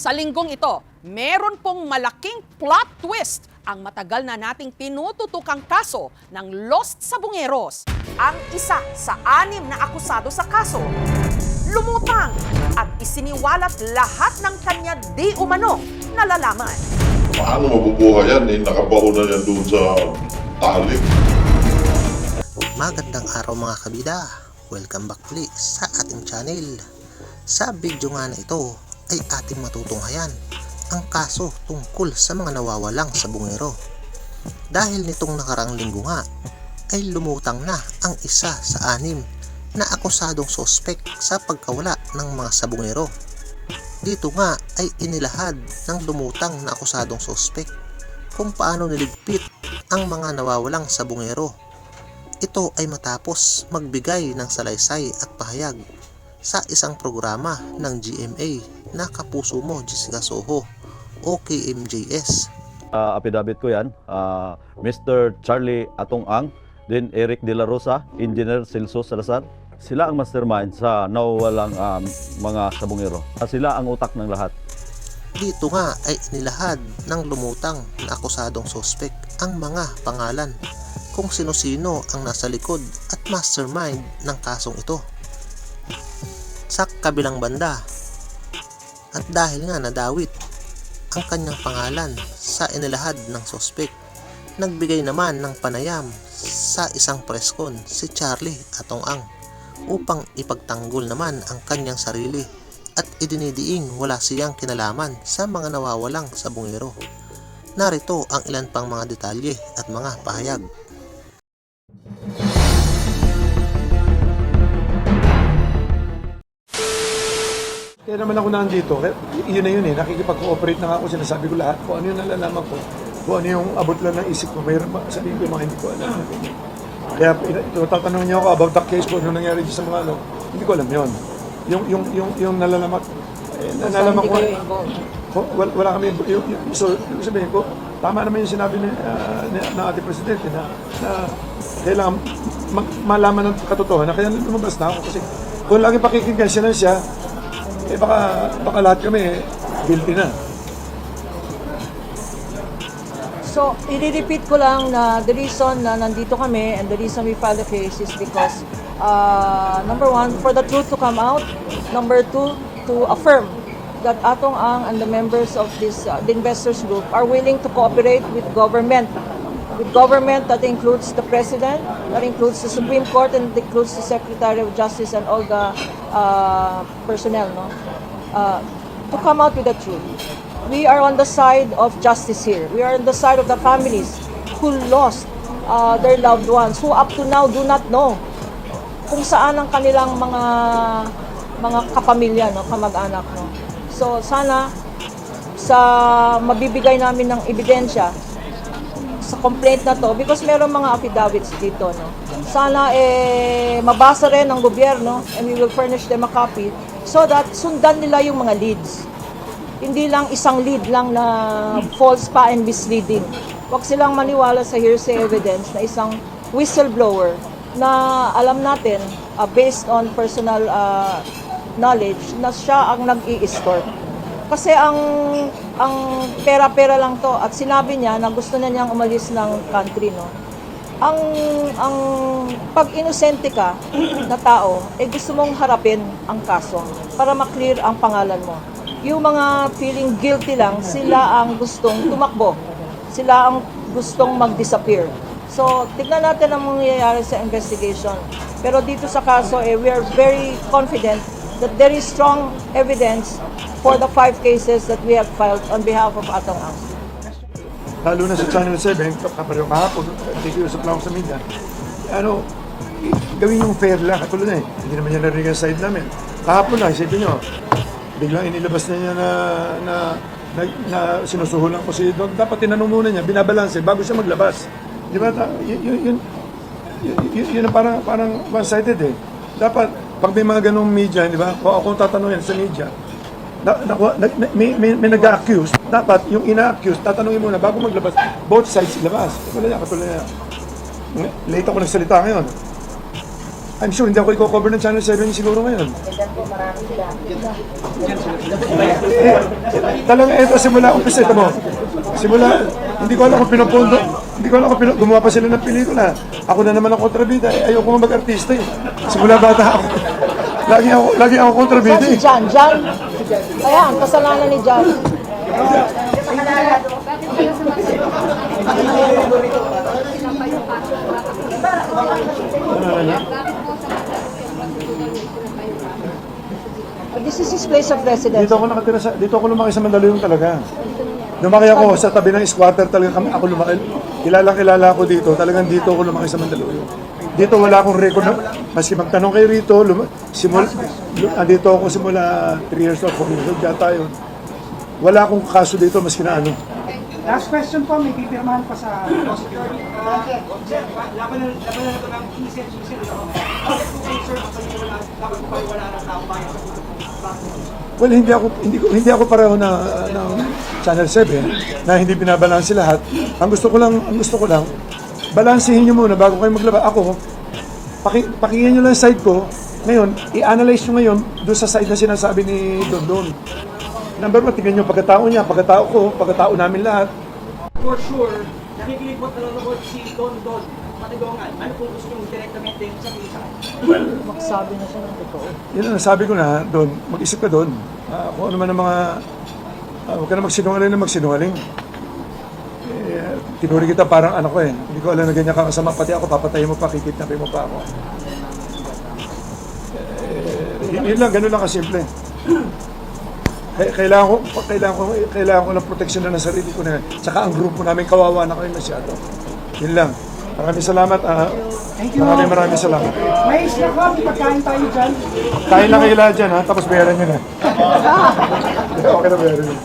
Sa linggong ito, meron pong malaking plot twist ang matagal na nating tinututukang kaso ng Lost Sabongeros. Ang isa sa 6 na akusado sa kaso, lumutang at isiniwalat lahat ng kanya di umano nalalaman. Paano mabubuhay yan? Nakabaon na yan doon sa talik. Magandang araw mga kabida. Welcome back ulit sa ating channel. Sa video nga na ito ay ating matutunghayan ang kaso tungkol sa mga nawawalang sabongero. Dahil nitong nakaraang linggo nga ay lumutang na ang isa sa 6 na akusadong sospek sa pagkawala ng mga sabongero. Dito nga ay inilahad ng lumutang na akusadong sospek kung paano niligpit ang mga nawawalang sabongero. Ito ay matapos magbigay ng salaysay at pahayag sa isang programa ng GMA na Kapuso Mo Jessica Soho o KMJS. Affidavit ko yan, Mr. Charlie Atong Ang, then Eric De La Rosa, Engineer Celso Salazar. Sila ang mastermind sa nawawalang mga sabongero. Sila ang utak ng lahat. Dito nga ay inilahad ng lumutang na akusadong sospek ang mga pangalan kung sino-sino ang nasa likod at mastermind ng kasong ito. Sa kabilang banda, at dahil nga nadawit ang kanyang pangalan sa inilahad ng sospek, nagbigay naman ng panayam sa isang preskon si Charlie Atong Ang upang ipagtanggol naman ang kanyang sarili at idinidiing wala siyang kinalaman sa mga nawawalang sabongero. Narito ang ilan pang mga detalye at mga pahayag. Kaya naman ako nandito, yun na yun nakikipag-cooperate na nga ako, sinasabi ko lahat kung ano yung nalalaman ko, kung ano yung abot lang ng isip ko, mayroon sabihin ko yung mga hindi ko alam. Kaya tatanungin niyo ako about the case, kung ano nangyari sa mga hindi ko alam yun. Yung nalalaman, nalalaman ko, wala kami, so sabihin ko, tama naman yung sinabi ng ating presidente na kailangan malaman ng katotohanan, kaya lumabas na ako kasi kung lagi pakikinggan siya, baka lahat kami guilty na. So, i-repeat ko lang na the reason na nandito kami and the reason we filed the case is because number 1, for the truth to come out. Number 2, to affirm that Atong Ang and the members of this the investors group are willing to cooperate with government. With government that includes the President, that includes the Supreme Court, and that includes the Secretary of Justice and all the personnel, to come out with the truth. We are on the side of justice here. We are on the side of the families who lost their loved ones, who up to now do not know kung saan ang kanilang mga kapamilya, kamag-anak. So sana sa mabibigay namin ng ebidensya sa complaint na to, because meron mga affidavits dito, sana mabasa rin ng gobyerno, and we will furnish them a copy so that sundan nila yung mga leads. Hindi lang isang lead lang na false pa and misleading. Huwag silang maniwala sa hearsay evidence na isang whistleblower na alam natin, based on personal knowledge, na siya ang nag-i-extort. Kasi ang pera-pera lang to, at sinabi niya na gusto na niyang umalis ng country, Ang pag inosente ka na tao, gusto mong harapin ang kaso para maklear ang pangalan mo. Yung mga feeling guilty lang, sila ang gustong tumakbo. Sila ang gustong mag-disappear. So, tignan natin ang mangyayari sa investigation. Pero dito sa kaso, we are very confident that there is strong evidence for the 5 cases that we have filed on behalf of Atong Ang. Lalo na sa Channel 7, kapareho kahapon, nakikiusap lang ako sa media. Gawin yung fair lang, katulad na hindi naman niya narinig ang side namin. Kahapon lang, isipin nyo, biglang inilabas na niya na sinusuhulan ko si Dog. Dapat tinanong muna niya, binabalanse bago siya maglabas. Di ba? Yun ang parang one-sided Dapat, pag may mga ganong media, di ba? Kung ako tatanungin sa media, may nag-accuse, dapat yung ina-accuse, tatanungin muna bago maglabas, both sides ilabas. Katulad niya. Late ako nagsalita ngayon. I'm sure hindi ako i-cover ng Channel 7 siguro ngayon. Talagang ito simula umpisa, ito mo. Simula, hindi ko alam kung pinapondo, hindi ko alam kung gumawa pa sila ng pelikula. Ako na naman ang kontrabida, ayoko nga mag-artista eh. Simula bata ako. Lagi ako kontrabida Si eh. Jan. Ayan, kasalanan ni Jan. This is his place of residence. Dito ako nakatira dito ako lumaki sa Mandaluyong talaga. Lumaki ako sa tabi ng squatter talaga ako lumaki. Kilala ako dito. Talagang dito ako lumaki sa Mandaluyong. Dito wala akong record na, maski magtanong kayo rito, dito ako simula 3 years old, 4 years old yata yun. Wala akong kaso dito maski na ano. Last question po, may pipirmahan pa sa prosecutor. Laban na ito ng isel. Bakit po kayo, sir, dapat po kayo wala ng tao bayan sa Well, hindi ako pareho ng Channel 7 na hindi binabalanse lahat. Ang gusto ko lang balansehin niyo muna bago kayo maglaba. Ako, pakinggan niyo lang yung side ko. Ngayon, i-analyze niyo ngayon doon sa side na sinasabi ni Don. Number 1, tingnan niyo pagkatao niya, pagkatao ko, pagkatao namin lahat. For sure, nakikinig po nanonood si Don Matigongan. Ano po gusto niyong direktamente sa pisa? Magsabi na siya ng totoo. Yun ang sabi ko na, Don, mag-isip ka doon. Kung ano man ang mga, huwag ka na magsinungaling. Tinuri kita parang anak ko eh. Hindi ko alam na ganyan ka kasama. Pati ako, papatayin mo pa, kikidnapin mo pa ako. Yun lang, ganun lang kasimple. Kailangan ko ng proteksyon na ng sarili ko na. Tsaka ang grupo namin kawawa na kami masyado. Yun lang. Maraming salamat. Maraming salamat. May isla ko, pagkain tayo dyan. Kain lang kayo lahat dyan ha, tapos bayaran nyo na. Okay na bayaran nyo.